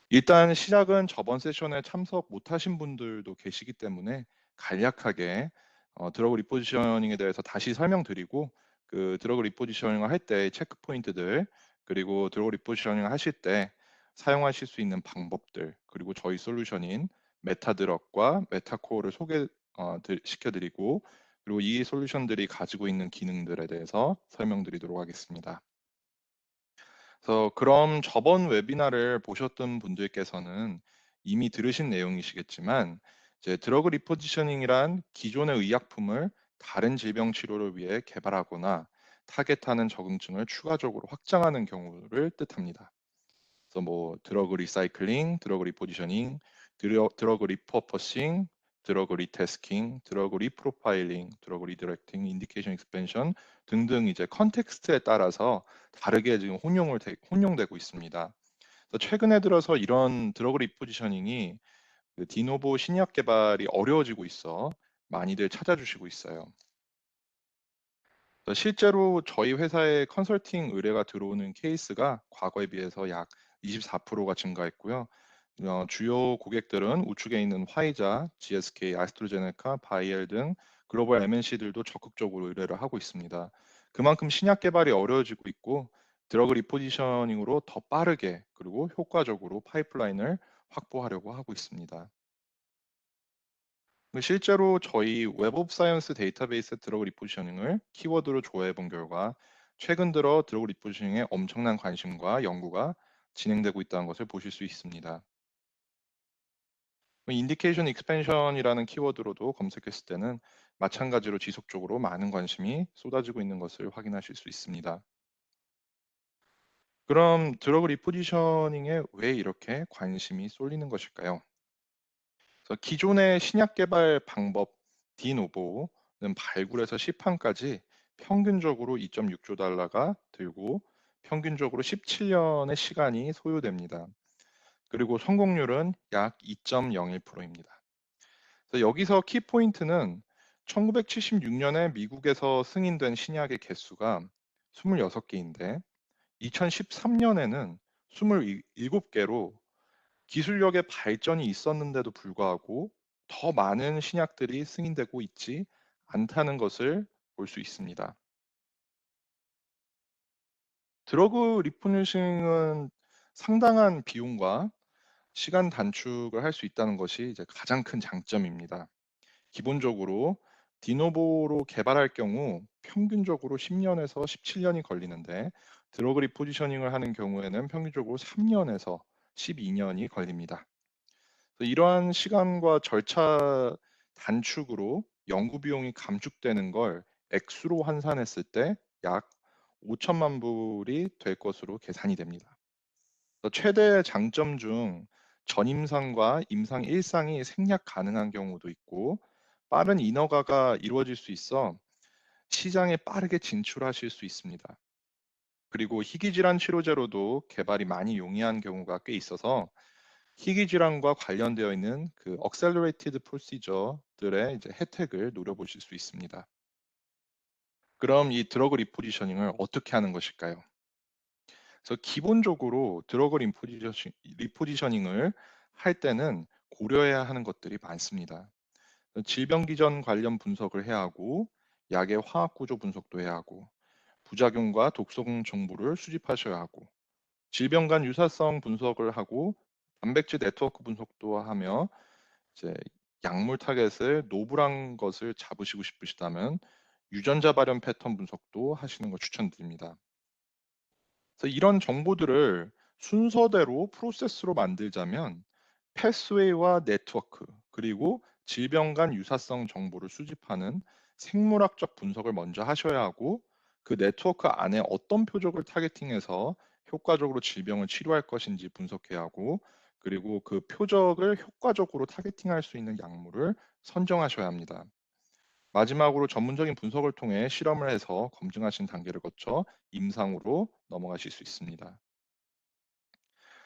일단 시작은 저번 세션에 참석 못하신 분들도 계시기 때문에 간략하게 드러그 리포지셔닝에 대해서 다시 설명드리고, 그 드러그 리포지셔닝을 할 때 체크 포인트들, 그리고 드러그 리포지셔닝을 하실 때 사용하실 수 있는 방법들, 그리고 저희 솔루션인 메타드럭과 메타코어를 소개 시켜드리고, 그리고 이 솔루션들이 가지고 있는 기능들에 대해서 설명드리도록 하겠습니다. 그래서 그럼 저번 웨비나를 보셨던 분들께서는 이미 들으신 내용이시겠지만, 이제 드러그 리포지셔닝이란 기존의 의약품을 다른 질병 치료를 위해 개발하거나 타겟하는 적응증을 추가적으로 확장하는 경우를 뜻합니다. 그래서 뭐 드러그 리사이클링, 드러그 리포지셔닝, 드러그 리퍼퍼싱, 드러그 리태스킹, 드러그 리프로파일링, 드러그 리디렉팅, 인디케이션 익스펜션 등등, 이제 컨텍스트에 따라서 다르게 지금 혼용되고 있습니다. 그래서 최근에 들어서 이런 드러그 리포지셔닝이 그 디노보 신약 개발이 어려워지고 있어 많이들 찾아주시고 있어요. 실제로 저희 회사에 컨설팅 의뢰가 들어오는 케이스가 과거에 비해서 약 24%가 증가했고요. 주요 고객들은 우측에 있는 화이자, GSK, 아스트라제네카, 바이엘 등 글로벌 MNC들도 적극적으로 의뢰를 하고 있습니다. 그만큼 신약 개발이 어려워지고 있고, 드러그 리포지셔닝으로 더 빠르게 그리고 효과적으로 파이프라인을 확보하려고 하고 있습니다. 실제로 저희 웹 오브 사이언스 데이터베이스 드러그 리포지셔닝을 키워드로 조회해 본 결과, 최근 들어 드러그 리포지셔닝에 엄청난 관심과 연구가 진행되고 있다는 것을 보실 수 있습니다. 인디케이션 익스펜션이라는 키워드로도 검색했을 때는 마찬가지로 지속적으로 많은 관심이 쏟아지고 있는 것을 확인하실 수 있습니다. 그럼 드러그 리포지셔닝에 왜 이렇게 관심이 쏠리는 것일까요? 그래서 기존의 신약 개발 방법 디노보는 발굴에서 시판까지 평균적으로 2.6조 달러가 들고, 평균적으로 17년의 시간이 소요됩니다. 그리고 성공률은 약 2.01%입니다. 그래서 여기서 키포인트는 1976년에 미국에서 승인된 신약의 개수가 26개인데, 2013년에는 27개로 기술력의 발전이 있었는데도 불구하고 더 많은 신약들이 승인되고 있지 않다는 것을 볼 수 있습니다. 드러그 리포니싱은 상당한 비용과 시간 단축을 할 수 있다는 것이 이제 가장 큰 장점입니다. 기본적으로 디노보로 개발할 경우 평균적으로 10년에서 17년이 걸리는데, 드러그 리포지셔닝을 하는 경우에는 평균적으로 3년에서 12년이 걸립니다. 이러한 시간과 절차 단축으로 연구 비용이 감축되는 걸 액수로 환산했을 때 약 5천만 불이 될 것으로 계산이 됩니다. 최대 장점 중 전임상과 임상 1상이 생략 가능한 경우도 있고, 빠른 인허가가 이루어질 수 있어 시장에 빠르게 진출하실 수 있습니다. 그리고 희귀질환 치료제로도 개발이 많이 용이한 경우가 꽤 있어서 희귀 질환과 관련되어 있는 그 accelerated procedure들의 이제 혜택을 노려보실 수 있습니다. 그럼 이 드러그 리포지셔닝을 어떻게 하는 것일까요? 그래서 기본적으로 드러그 리포지셔닝을 할 때는 고려해야 하는 것들이 많습니다. 질병 기전 관련 분석을 해야 하고, 약의 화학 구조 분석도 해야 하고, 부작용과 독성 정보를 수집하셔야 하고, 질병 간 유사성 분석을 하고, 단백질 네트워크 분석도 하며, 이제 약물 타겟을 노블한 것을 잡으시고 싶으시다면 유전자 발현 패턴 분석도 하시는 걸 추천드립니다. 그래서 이런 정보들을 순서대로 프로세스로 만들자면 패스웨이와 네트워크, 그리고 질병 간 유사성 정보를 수집하는 생물학적 분석을 먼저 하셔야 하고, 그 네트워크 안에 어떤 표적을 타겟팅해서 효과적으로 질병을 치료할 것인지 분석해야 하고, 그리고 그 표적을 효과적으로 타겟팅할 수 있는 약물을 선정하셔야 합니다. 마지막으로 전문적인 분석을 통해 실험을 해서 검증하신 단계를 거쳐 임상으로 넘어가실 수 있습니다.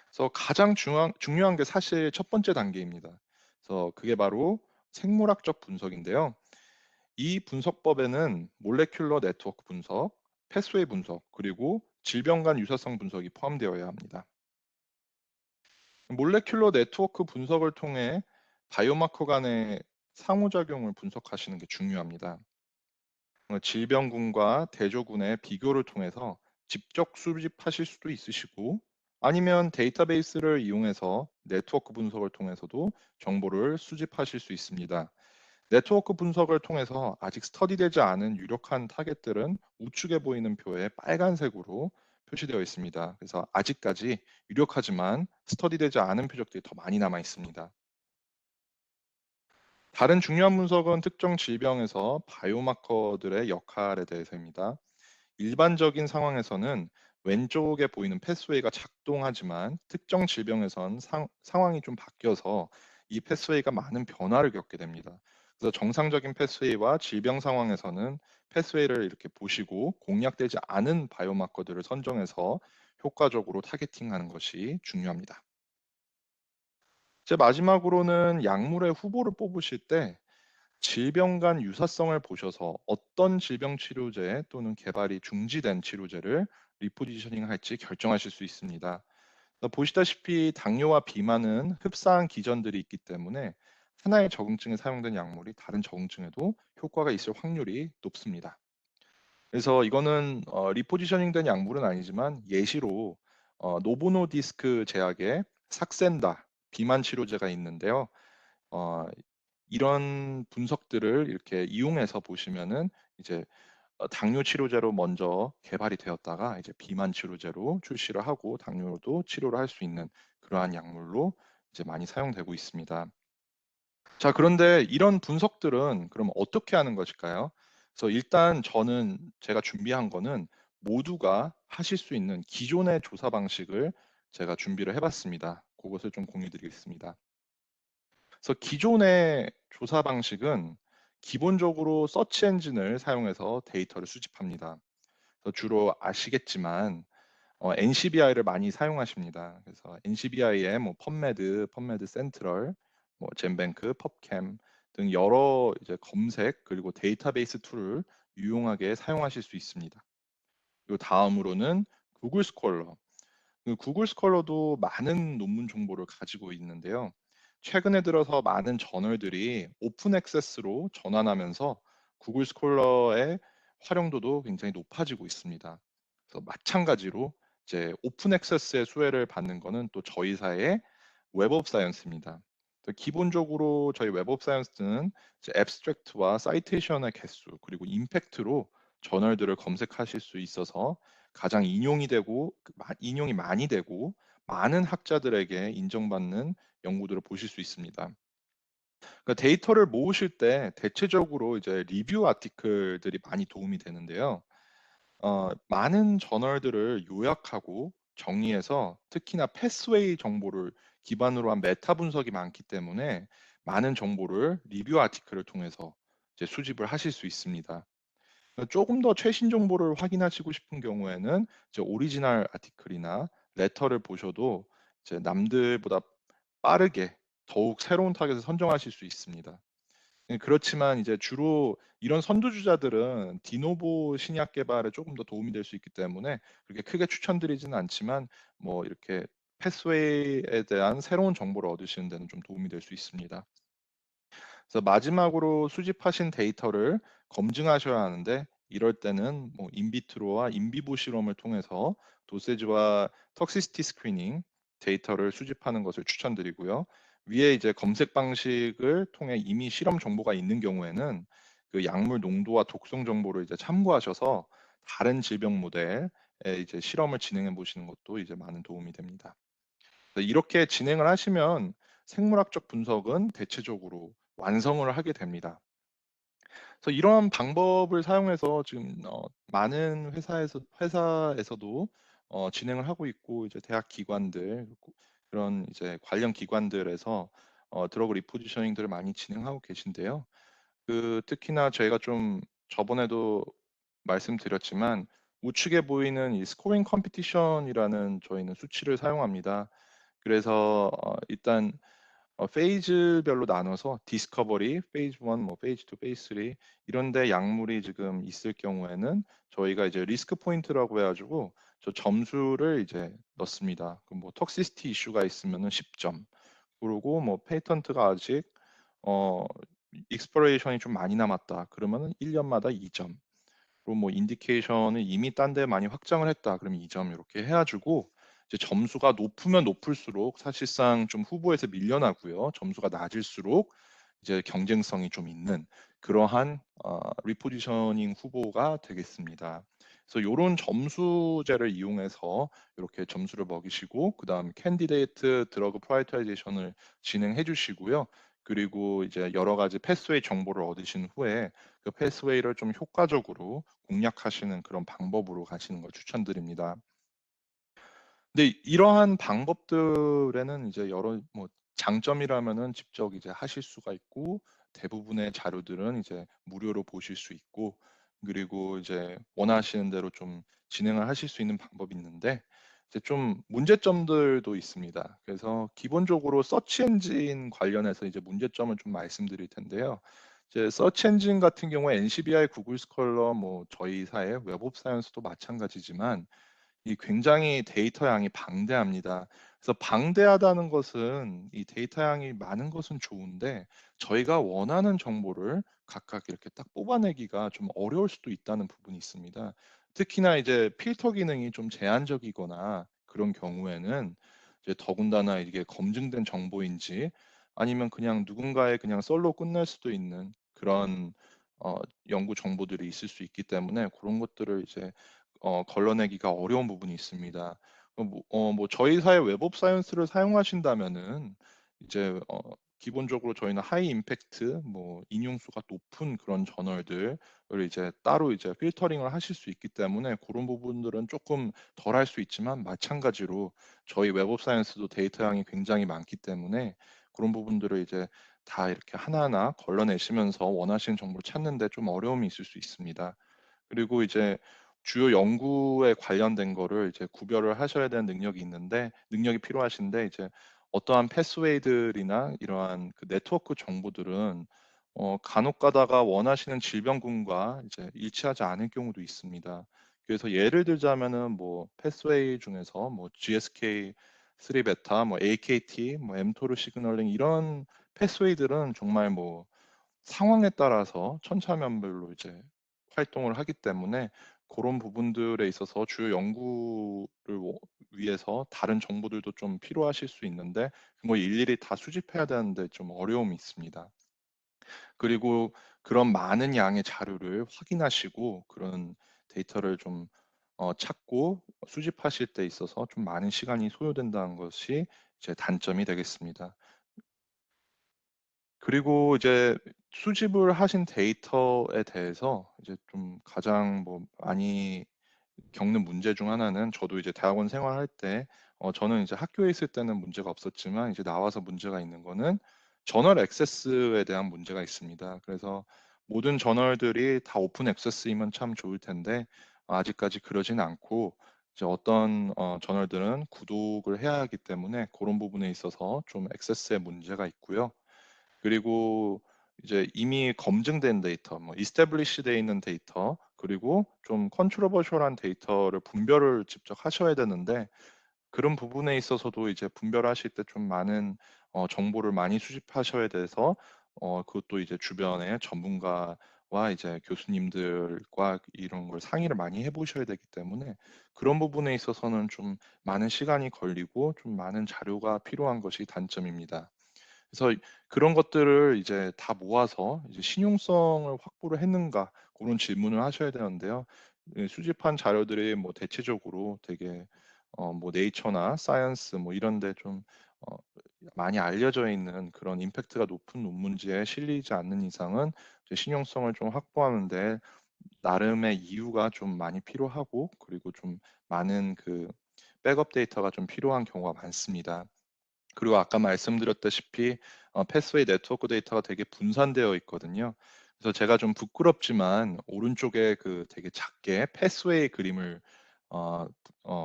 그래서 가장 중요한 게 사실 첫 번째 단계입니다. 그래서 그게 바로 생물학적 분석인데요. 이 분석법에는 몰레큘러 네트워크 분석, 패스웨이 분석, 그리고 질병 간 유사성 분석이 포함되어야 합니다. 몰레큘러 네트워크 분석을 통해 바이오마커 간의 상호작용을 분석하시는 게 중요합니다. 질병군과 대조군의 비교를 통해서 직접 수집하실 수도 있으시고, 아니면 데이터베이스를 이용해서 네트워크 분석을 통해서도 정보를 수집하실 수 있습니다. 네트워크 분석을 통해서 아직 스터디되지 않은 유력한 타겟들은 우측에 보이는 표에 빨간색으로 표시되어 있습니다. 그래서 아직까지 유력하지만 스터디되지 않은 표적들이 더 많이 남아 있습니다. 다른 중요한 분석은 특정 질병에서 바이오마커들의 역할에 대해서입니다. 일반적인 상황에서는 왼쪽에 보이는 패스웨이가 작동하지만, 특정 질병에선 상황이 좀 바뀌어서 이 패스웨이가 많은 변화를 겪게 됩니다. 그래서 정상적인 패스웨이와 질병 상황에서는 패스웨이를 이렇게 보시고 공략되지 않은 바이오마커들을 선정해서 효과적으로 타겟팅하는 것이 중요합니다. 이제 마지막으로는 약물의 후보를 뽑으실 때 질병 간 유사성을 보셔서 어떤 질병 치료제 또는 개발이 중지된 치료제를 리포지셔닝 할지 결정하실 수 있습니다. 보시다시피 당뇨와 비만은 흡사한 기전들이 있기 때문에 하나의 적응증에 사용된 약물이 다른 적응증에도 효과가 있을 확률이 높습니다. 그래서 이거는 리포지셔닝된 약물은 아니지만 예시로 노보노디스크 제약의 삭센다 비만 치료제가 있는데요. 어 이런 분석들을 이렇게 이용해서 보시면은 이제 당뇨 치료제로 먼저 개발이 되었다가 이제 비만 치료제로 출시를 하고 당뇨도 치료를 할 수 있는 그러한 약물로 이제 많이 사용되고 있습니다. 자, 그런데 이런 분석들은 그럼 어떻게 하는 것일까요? 그래서 일단 제가 준비한 거는 모두가 하실 수 있는 기존의 조사 방식을 제가 준비를 해 봤습니다. 그것을 좀 공유 드리겠습니다. 그래서 기존의 조사 방식은 기본적으로 서치 엔진을 사용해서 데이터를 수집합니다. 그래서 주로 아시겠지만 NCBI를 많이 사용하십니다. 그래서 NCBI에 뭐 펀메드, 펀메드 센트럴, 뭐 젠뱅크, 펍캠 등 여러 이제 검색 그리고 데이터베이스 툴을 유용하게 사용하실 수 있습니다. 요 다음으로는 구글 스콜러. 구글 스컬러도 많은 논문 정보를 가지고 있는데요. 최근에 들어서 많은 저널들이 오픈 액세스로 전환하면서 구글 스콜러의 활용도도 굉장히 높아지고 있습니다. 그래서 마찬가지로 이제 오픈 액세스의 수혜를 받는 거는 또 저희 사회의 웹 오브 사이언스입니다. 기본적으로 저희 웹 오브 사이언스는 이제 앱스트랙트와 사이테이션의 개수 그리고 임팩트로 저널들을 검색하실 수 있어서 가장 인용이 되고 인용이 많이 되고 많은 학자들에게 인정받는 연구들을 보실 수 있습니다. 그러니까 데이터를 모으실 때 대체적으로 이제 리뷰 아티클들이 많이 도움이 되는데요. 많은 저널들을 요약하고 정리해서 특히나 패스웨이 정보를 기반으로 한 메타 분석이 많기 때문에 많은 정보를 리뷰 아티클을 통해서 이제 수집을 하실 수 있습니다. 조금 더 최신 정보를 확인하시고 싶은 경우에는 이제 오리지널 아티클이나 레터를 보셔도 이제 남들보다 빠르게 더욱 새로운 타겟을 선정하실 수 있습니다. 그렇지만 이제 주로 이런 선두주자들은 디노보 신약 개발에 조금 더 도움이 될 수 있기 때문에 그렇게 크게 추천드리지는 않지만 뭐 이렇게 패스웨이에 대한 새로운 정보를 얻으시는 데는 좀 도움이 될 수 있습니다. 그래서 마지막으로 수집하신 데이터를 검증하셔야 하는데, 이럴 때는 뭐 인비트로와 인비보 실험을 통해서 도세지와 턱시시티 스크리닝 데이터를 수집하는 것을 추천드리고요. 위에 이제 검색 방식을 통해 이미 실험 정보가 있는 경우에는 그 약물 농도와 독성 정보를 이제 참고하셔서 다른 질병 모델에 이제 실험을 진행해 보시는 것도 이제 많은 도움이 됩니다. 이렇게 진행을 하시면 생물학적 분석은 대체적으로 완성을 하게 됩니다. 그래서 이러한 방법을 사용해서 지금 많은 회사에서도 진행을 하고 있고, 이제 대학 기관들 그런 이제 관련 기관들에서 드러그 리포지셔닝들을 많이 진행하고 계신데요. 특히나 저희가 좀 저번에도 말씀드렸지만 우측에 보이는 이 스코링 컴피티션이라는 저희는 수치를 사용합니다. 그래서 일단 페이즈별로 나눠서 디스커버리, 페이즈 1, 뭐 페이즈 2, 페이즈 3 이런 데 약물이 지금 있을 경우에는 저희가 이제 리스크 포인트라고 해 가지고 저 점수를 이제 넣습니다. 그럼 뭐 톡시시티 이슈가 있으면은 10점. 그러고 뭐 페이턴트가 아직 어 익스퍼레이션이 좀 많이 남았다. 그러면은 1 년마다 2점. 그리고 뭐 인디케이션을 이미 딴데 많이 확장을 했다. 그러면 2점 이렇게 해 가지고 이제 점수가 높으면 높을수록 사실상 좀 후보에서 밀려나고요. 점수가 낮을수록 이제 경쟁성이 좀 있는 그러한 리포지셔닝 후보가 되겠습니다. 그래서 요런 점수제를 이용해서 이렇게 점수를 먹이시고 그다음 캔디데이트 드러그 프라이어타이제이션을 진행해 주시고요. 그리고 이제 여러 가지 패스웨이 정보를 얻으신 후에 그 패스웨이를 좀 효과적으로 공략하시는 그런 방법으로 가시는 걸 추천드립니다. 근데 이러한 방법들에는 이제 여러 뭐 장점이라면은 직접 이제 하실 수가 있고 대부분의 자료들은 이제 무료로 보실 수 있고 그리고 이제 원하시는 대로 좀 진행을 하실 수 있는 방법이 있는데 이제 좀 문제점들도 있습니다. 그래서 기본적으로 서치 엔진 관련해서 이제 문제점을 좀 말씀드릴 텐데요. 이제 서치 엔진 같은 경우에 NCBI, 구글 스콜러 뭐 저희 사회 웹 오브 사이언스도 마찬가지지만 이 굉장히 데이터 양이 방대합니다. 그래서 방대하다는 것은 이 데이터 양이 많은 것은 좋은데 저희가 원하는 정보를 각각 이렇게 딱 뽑아내기가 좀 어려울 수도 있다는 부분이 있습니다. 특히나 이제 필터 기능이 좀 제한적이거나 그런 경우에는 이제 더군다나 이게 검증된 정보인지 아니면 그냥 누군가의 그냥 썰로 끝날 수도 있는 그런 어 연구 정보들이 있을 수 있기 때문에 그런 것들을 이제 걸러내기가 어려운 부분이 있습니다. 뭐 저희 사회 웹 오브 사이언스를 사용하신다면은 이제 기본적으로 저희는 하이 임팩트 뭐 인용수가 높은 그런 저널들을 이제 따로 이제 필터링을 하실 수 있기 때문에 그런 부분들은 조금 덜 할 수 있지만 마찬가지로 저희 웹 오브 사이언스도 데이터 양이 굉장히 많기 때문에 그런 부분들을 이제 다 이렇게 하나하나 걸러내시면서 원하시는 정보를 찾는 데 좀 어려움이 있을 수 있습니다. 그리고 이제 주요 연구에 관련된 거를 이제 구별을 하셔야 되는 능력이 필요하신데 이제 어떠한 패스웨이들이나 이러한 그 네트워크 정보들은 간혹 가다가 원하시는 질병군과 이제 일치하지 않을 경우도 있습니다. 그래서 예를 들자면은 뭐 패스웨이 중에서 뭐 GSK3 베타, 뭐 AKT, 뭐 mTOR 시그널링 이런 패스웨이들은 정말 뭐 상황에 따라서 천차만별로 이제 활동을 하기 때문에 그런 부분들에 있어서 주요 연구를 위해서 다른 정보들도 좀 필요하실 수 있는데 그거 일일이 다 수집해야 되는데 좀 어려움이 있습니다. 그리고 그런 많은 양의 자료를 확인하시고 그런 데이터를 좀 찾고 수집하실 때 있어서 좀 많은 시간이 소요된다는 것이 제 단점이 되겠습니다. 그리고 이제 수집을 하신 데이터에 대해서 이제 좀 가장 뭐 많이 겪는 문제 중 하나는 저도 이제 대학원 생활할 때 저는 이제 학교에 있을 때는 문제가 없었지만 이제 나와서 문제가 있는 거는 저널 액세스에 대한 문제가 있습니다. 그래서 모든 저널들이 다 오픈 액세스이면 참 좋을 텐데 아직까지 그러진 않고 이제 어떤 저널들은 구독을 해야 하기 때문에 그런 부분에 있어서 좀 액세스에 문제가 있고요. 그리고 이제 이미 검증된 데이터, 뭐 이스태블리시 돼 있는 데이터, 그리고 좀 컨트로버셜한 데이터를 분별을 직접 하셔야 되는데 그런 부분에 있어서도 이제 분별하실 때 좀 많은 정보를 많이 수집하셔야 돼서 그것도 이제 주변에 전문가와 이제 교수님들과 이런 걸 상의를 많이 해 보셔야 되기 때문에 그런 부분에 있어서는 좀 많은 시간이 걸리고 좀 많은 자료가 필요한 것이 단점입니다. 그래서 그런 것들을 이제 다 모아서 이제 '신용성을 확보를 했는가.' 그런 질문을 하셔야 되는데요. 수집한 자료들이 뭐 대체적으로 되게 뭐 네이처나 사이언스 뭐 이런 데 좀 어 많이 알려져 있는 그런 임팩트가 높은 논문지에 실리지 않는 이상은 이제 신용성을 좀 확보하는 데 나름의 이유가 좀 많이 필요하고 그리고 좀 많은 그 백업 데이터가 좀 필요한 경우가 많습니다. 그리고 아까 말씀드렸다시피 패스웨이 네트워크 데이터가 되게 분산되어 있거든요. 그래서 제가 좀 부끄럽지만 오른쪽에 그 되게 작게 패스웨이 그림을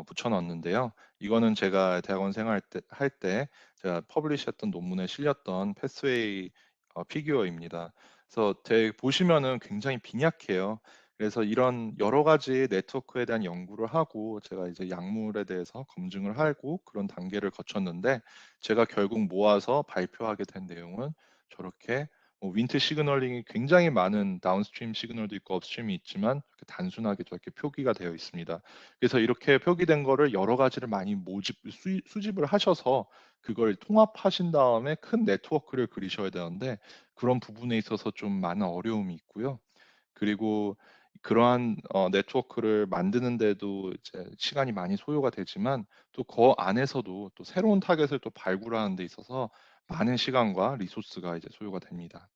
붙여 놨는데요. 이거는 제가 대학원 생활 때 할 때 제가 퍼블리시했던 논문에 실렸던 패스웨이 피규어입니다. 그래서 보시면은 굉장히 빈약해요. 그래서 이런 여러 가지 네트워크에 대한 연구를 하고 제가 이제 약물에 대해서 검증을 하고 그런 단계를 거쳤는데, 제가 결국 모아서 발표하게 된 내용은 저렇게 윈트 시그널링이 굉장히 많은 다운스트림 시그널도 있고 업스트림이 있지만 이렇게 단순하게 저렇게 표기가 되어 있습니다. 그래서 이렇게 표기된 거를 여러 가지를 많이 모집 수집을 하셔서 그걸 통합하신 다음에 큰 네트워크를 그리셔야 되는데, 그런 부분에 있어서 좀 많은 어려움이 있고요. 그리고 그러한 네트워크를 만드는 데도 이제 시간이 많이 소요가 되지만, 또 그 안에서도 또 새로운 타겟을 또 발굴하는 데 있어서 많은 시간과 리소스가 이제 소요가 됩니다.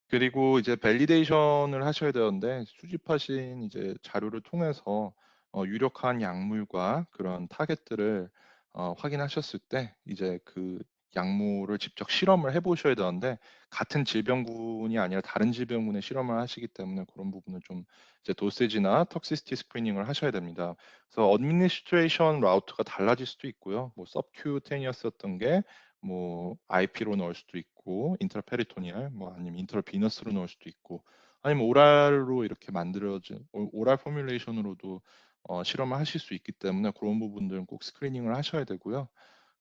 그리고 이제 밸리데이션을 하셔야 되는데, 수집하신 이제 자료를 통해서 유력한 약물과 그런 타겟들을 확인하셨을 때 이제 그 약물을 직접 실험을 해 보셔야 되는데, 같은 질병군이 아니라 다른 질병군에 실험을 하시기 때문에 그런 부분을 좀 이제 도세지나 톡시시티 스크리닝을 하셔야 됩니다. 그래서 어드미니스트레이션 라우트가 달라질 수도 있고요. 뭐 서큐테니어스였던 게 뭐 IP로 넣을 수도 있고, 인트라페리토니얼 뭐 아니면 인트라비너스로 넣을 수도 있고, 아니면 오랄로 이렇게 만들어진 오랄 포뮬레이션으로도 실험을 하실 수 있기 때문에 그런 부분들은 꼭 스크리닝을 하셔야 되고요.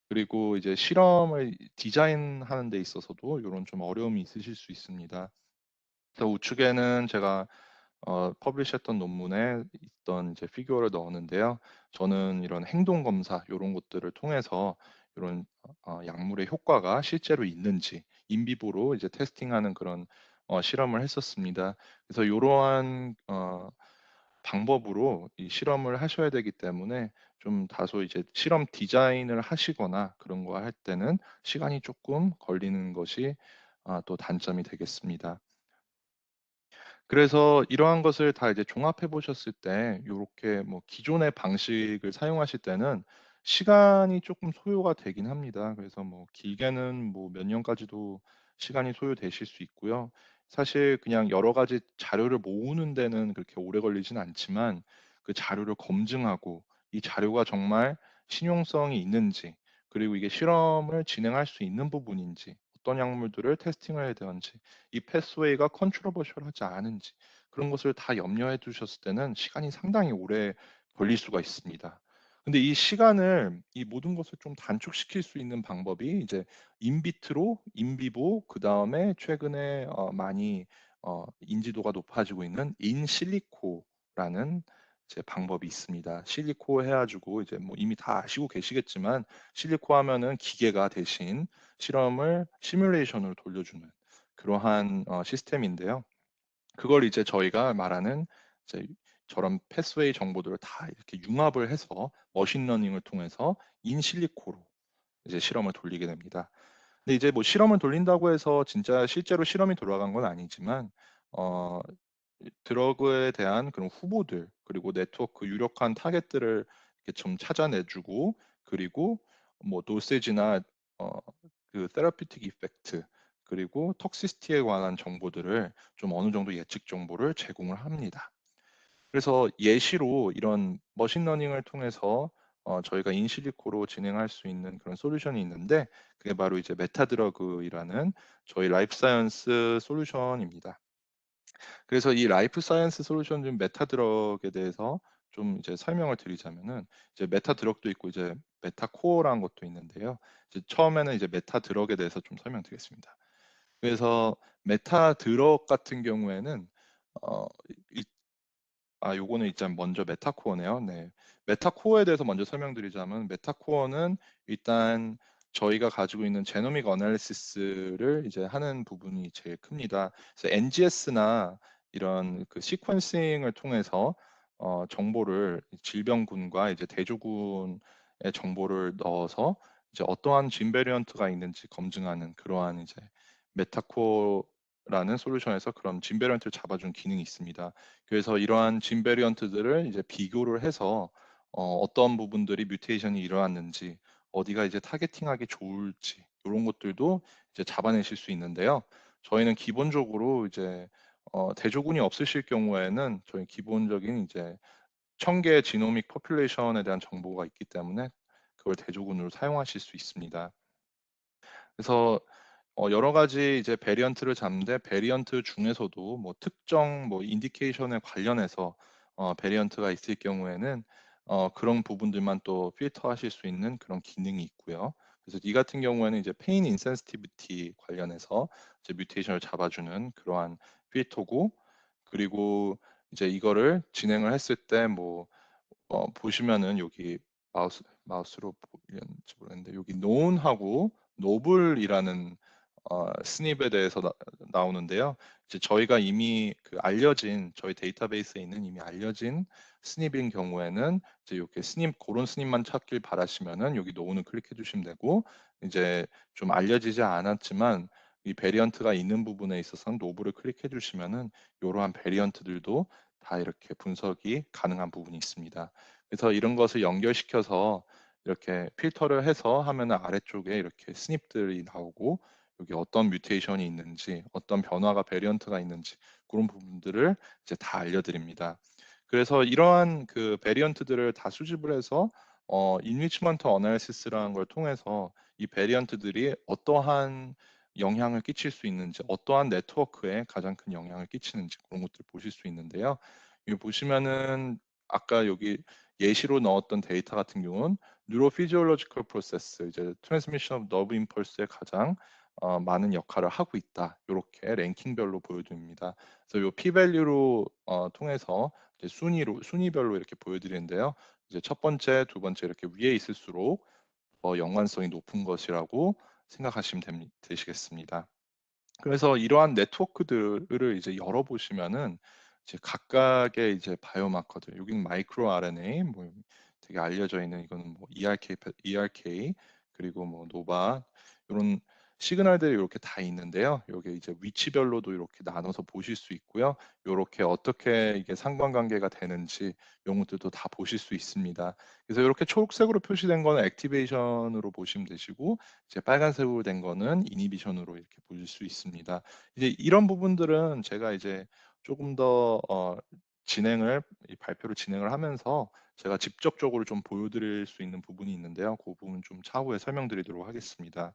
그리고 이제 실험을 디자인하는 데 있어서도 요런 좀 어려움이 있으실 수 있습니다. 그래서 우측에는 제가 퍼블리시했던 논문에 있던 이제 피규어를 넣었는데요. 저는 이런 행동 검사 요런 것들을 통해서 요런 약물의 효과가 실제로 있는지 인비보로 이제 테스팅하는 그런 실험을 했었습니다. 그래서 요러한 방법으로 이 실험을 하셔야 되기 때문에 좀 다소 이제 실험 디자인을 하시거나 그런 거 할 때는 시간이 쪼끔 걸리는 것이 또 단점이 되겠습니다. 그래서 이러한 것을 다 이제 종합해 보셨을 때 요렇게 뭐 기존의 방식을 사용하실 때는 시간이 쪼끔 소요가 되긴 합니다. 그래서 뭐 길게는 뭐 몇 년까지도 시간이 소요되실 수 있고요. 사실 그냥 여러 가지 자료를 모으는 데는 그렇게 오래 걸리진 않지만, 그 자료를 검증하고 이 자료가 정말 신용성이 있는지, 그리고 이게 실험을 진행할 수 있는 부분인지, 어떤 약물들을 테스팅을 해야 되는지, 이 패스웨이가 컨트로버셜하지 않은지, 그런 것을 다 염려해 두셨을 때는 시간이 상당히 오래 걸릴 수가 있습니다. 근데 이 시간을 이 모든 것을 좀 단축시킬 수 있는 방법이 이제 인비트로, 인비보, 그다음에 최근에 많이 인지도가 높아지고 있는 인실리코라는 이제 방법이 있습니다. 실리코 해 가지고 이제 뭐 이미 다 아시고 계시겠지만, 실리코 하면은 기계가 대신 실험을 시뮬레이션으로 돌려주는 그러한 시스템인데요. 그걸 이제 저희가 말하는 이제 저런 패스웨이 정보들을 다 이렇게 융합을 해서 머신러닝을 통해서 인실리코로 이제 실험을 돌리게 됩니다. 근데 이제 뭐 실험을 돌린다고 해서 진짜 실제로 실험이 돌아간 건 아니지만, 어 드러그에 대한 그런 후보들, 그리고 네트워크 유력한 타겟들을 이렇게 좀 찾아내 주고, 그리고 뭐 도세지나 어 그 테라피틱 이펙트, 그리고 톡시시티에 관한 정보들을 좀 어느 정도 예측 정보를 제공을 합니다. 그래서 예시로 이런 머신러닝을 통해서 저희가 인실리코로 진행할 수 있는 그런 솔루션이 있는데, 그게 바로 이제 메타드러그이라는 저희 라이프 사이언스 솔루션입니다. 그래서 이 라이프 사이언스 솔루션 중 메타드럭에 대해서 좀 이제 설명을 드리자면은, 이제 메타드럭도 있고 이제 메타코어라는 것도 있는데요. 이제 처음에는 이제 메타드럭에 대해서 좀 설명드리겠습니다. 그래서 메타드럭 같은 경우에는 어 일 요거는 일단 먼저 메타코어네요. 네. 메타코어에 대해서 먼저 설명드리자면, 메타코어는 일단 저희가 가지고 있는 제노믹 어널리시스를 이제 하는 부분이 제일 큽니다. 그래서 NGS나 이런 그 시퀀싱을 통해서 정보를 질병군과 이제 대조군의 정보를 넣어서 이제 어떠한 진 베리언트가 있는지 검증하는 그러한 이제 메타코어라는 솔루션에서 그런 진 베리언트를 잡아주는 기능이 있습니다. 그래서 이러한 진 베리언트들을 이제 비교를 해서 어떤 부분들이 뮤테이션이 일어났는지, 어디가 이제 타겟팅하기 좋을지 요런 것들도 이제 잡아내실 수 있는데요. 저희는 기본적으로 이제 대조군이 없으실 경우에는 저희 기본적인 이제 1,000개의 지노믹 포퓰레이션에 대한 정보가 있기 때문에 그걸 대조군으로 사용하실 수 있습니다. 그래서 여러 가지 이제 베리언트를 잡는데 베리언트 중에서도 뭐 특정 뭐 인디케이션에 관련해서 베리언트가 있을 경우에는 그런 부분들만 또 필터하실 수 있는 그런 기능이 있고요. 그래서 이 같은 경우에는 이제 페인 인센시티비티 관련해서 이제 뮤테이션을 잡아주는 그러한 필터고, 그리고 이제 이거를 진행을 했을 때뭐 보시면은 여기 마우스로 보이는지 모르겠는데 여기 known하고 noble이라는 스닙에 대해서 나오는데요. 이제 저희가 이미 그 알려진 저희 데이터베이스에 있는 이미 알려진 스닙인 경우에는 이제 이렇게 스닙 그런 스닙만 찾길 바라시면은 여기 known을 클릭해 주시면 되고, 이제 좀 알려지지 않았지만 이 베리언트가 있는 부분에 있어서는 noble을 클릭해 주시면은 이러한 베리언트들도 다 이렇게 분석이 가능한 부분이 있습니다. 그래서 이런 것을 연결시켜서 이렇게 필터를 해서 하면은 아래쪽에 이렇게 스닙들이 나오고 여기 어떤 뮤테이션이 있는지 어떤 변화가 베리언트가 있는지 그런 부분들을 이제 다 알려드립니다. 그래서 이러한 그 베리언트들을 다 수집을 해서 인리치먼트 어널리시스라는 걸 통해서 이 베리언트들이 어떠한 영향을 끼칠 수 있는지, 어떠한 네트워크에 가장 큰 영향을 끼치는지 그런 것들을 보실 수 있는데요. 여기 보시면은 아까 여기 예시로 넣었던 데이터 같은 경우는 뉴로피지올로지컬 프로세스, 이제 트랜스미션 오브 너브 임펄스에 가장 많은 역할을 하고 있다. 이렇게 랭킹별로 보여줍니다. 그래서 이 p-value로 통해서 이제 순위별로 이렇게 보여드리는데요. 이제 첫 번째, 두 번째 이렇게 위에 있을수록 더 연관성이 높은 것이라고 생각하시면 되시겠습니다. 그래서 이러한 네트워크들을 이제 열어보시면은 이제 각각의 이제 바이오마커들, 여기는 마이크로 RNA, 뭐 되게 알려져 있는 이거는 뭐 ERK 그리고 뭐 노바 이런 시그널들이 이렇게 다 있는데요. 여기 이제 위치별로도 이렇게 나눠서 보실 수 있고요. 이렇게 어떻게 이게 상관관계가 되는지 이런 것들도 다 보실 수 있습니다. 그래서 이렇게 초록색으로 표시된 거는 액티베이션으로 보시면 되시고, 이제 빨간색으로 된 거는 이니비션으로 이렇게 보실 수 있습니다. 이제 이런 부분들은 제가 이제 조금 더 진행을 이 발표를 진행을 하면서 제가 직접적으로 좀 보여드릴 수 있는 부분이 있는데요. 그 부분 좀 차후에 설명드리도록 하겠습니다.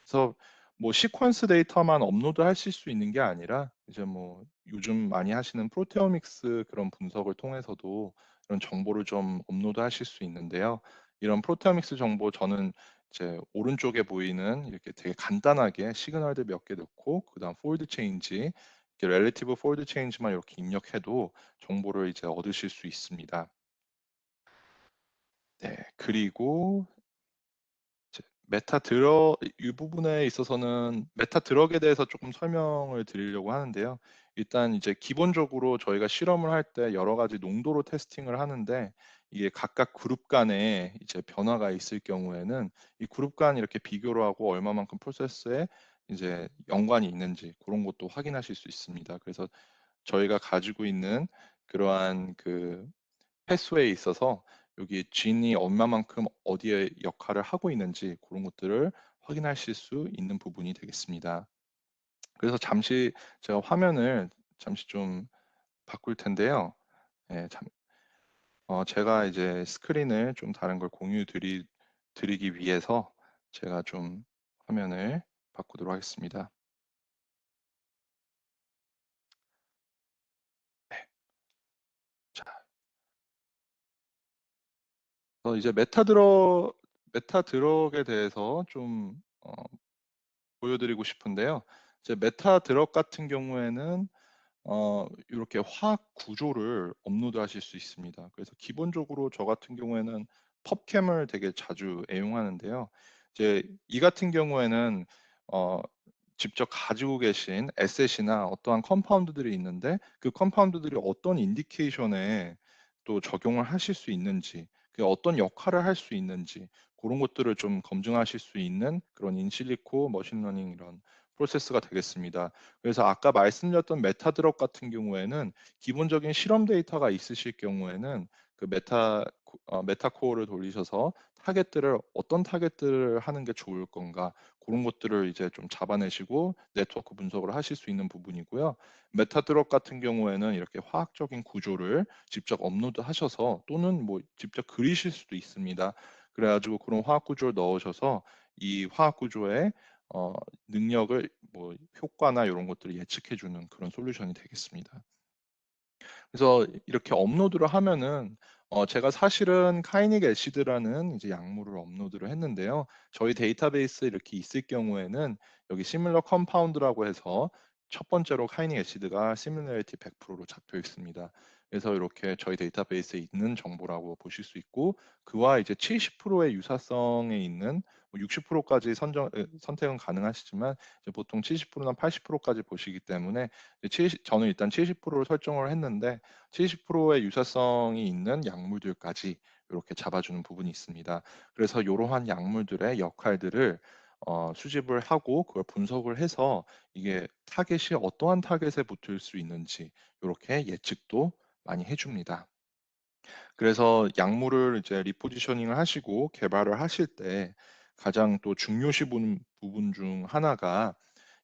그래서 뭐 시퀀스 데이터만 업로드 하실 수 있는 게 아니라 이제 뭐 요즘 많이 하시는 프로테오믹스 그런 분석을 통해서도 이런 정보를 좀 업로드 하실 수 있는데요. 이런 프로테오믹스 정보 저는 이제 오른쪽에 보이는 이렇게 되게 간단하게 시그널들 몇 개 넣고 그다음 폴드 체인지, 이렇게 렐리티브 폴드 체인지만 이렇게 입력해도 정보를 이제 얻으실 수 있습니다. 네, 그리고 이제 메타 드럭 이 부분에 있어서는 메타 드럭에 대해서 조금 설명을 드리려고 하는데요. 일단 이제 기본적으로 저희가 실험을 할 때 여러 가지 농도로 테스팅을 하는데 이게 각각 그룹 간에 이제 변화가 있을 경우에는 이 그룹 간 이렇게 비교를 하고 얼마만큼 프로세스에 이제 연관이 있는지 그런 것도 확인하실 수 있습니다. 그래서 저희가 가지고 있는 그러한 그 패스웨이에 있어서 여기 진이 얼마만큼 어디에 역할을 하고 있는지 그런 것들을 확인하실 수 있는 부분이 되겠습니다. 그래서 잠시 제가 화면을 잠시 좀 바꿀 텐데요. 예, 제가 이제 스크린을 좀 다른 걸 드리기 위해서 제가 좀 화면을 바꾸도록 하겠습니다. 네. 자, 이제 메타 드럭에 대해서 좀 보여드리고 싶은데요. 이제 메타 드럭 같은 경우에는 이렇게 화학 구조를 업로드하실 수 있습니다. 그래서 기본적으로 저 같은 경우에는 펍캠을 되게 자주 애용하는데요. 이제 이 같은 경우에는 어, 직접 가지고 계신 에셋이나 어떠한 컴파운드들이 있는데 그 컴파운드들이 어떤 인디케이션에 또 적용을 하실 수 있는지, 그 어떤 역할을 할 수 있는지 그런 것들을 좀 검증하실 수 있는 그런 인실리코 머신러닝 이런 프로세스가 되겠습니다. 그래서 아까 말씀드렸던 메타드롭 같은 경우에는 기본적인 실험 데이터가 있으실 경우에는 그 메타코어를 돌리셔서 타겟들을 어떤 타겟들을 하는 게 좋을 건가 그런 것들을 이제 좀 잡아내시고 네트워크 분석을 하실 수 있는 부분이고요. 메타드롭 같은 경우에는 이렇게 화학적인 구조를 직접 업로드 하셔서 또는 뭐 직접 그리실 수도 있습니다. 그래가지고 그런 화학 구조를 넣으셔서 이 화학 구조에 어 능력을 뭐 효과나 요런 것들을 예측해 주는 그런 솔루션이 되겠습니다. 그래서 이렇게 업로드를 하면은 제가 사실은 카이닉 애시드라는 이제 약물을 업로드를 했는데요. 저희 데이터베이스에 이렇게 있을 경우에는 여기 시밀러 컴파운드라고 해서 첫 번째로 카이닉 애시드가 시밀러리티 100%로 잡혀 있습니다. 그래서 이렇게 저희 데이터베이스에 있는 정보라고 보실 수 있고, 그와 이제 70%의 유사성에 있는, 뭐 60%까지 선택은 가능하시지만 이제 보통 70%나 80%까지 보시기 때문에, 저는 일단 70%를 설정을 했는데 70%의 유사성이 있는 약물들까지 이렇게 잡아주는 부분이 있습니다. 그래서 이러한 약물들의 역할들을 수집을 하고 그걸 분석을 해서 이게 타겟이 어떠한 타겟에 붙을 수 있는지 이렇게 예측도 많이 해줍니다. 그래서 약물을 이제 리포지셔닝을 하시고 개발을 하실 때 가장 또 중요시 보는 부분 중 하나가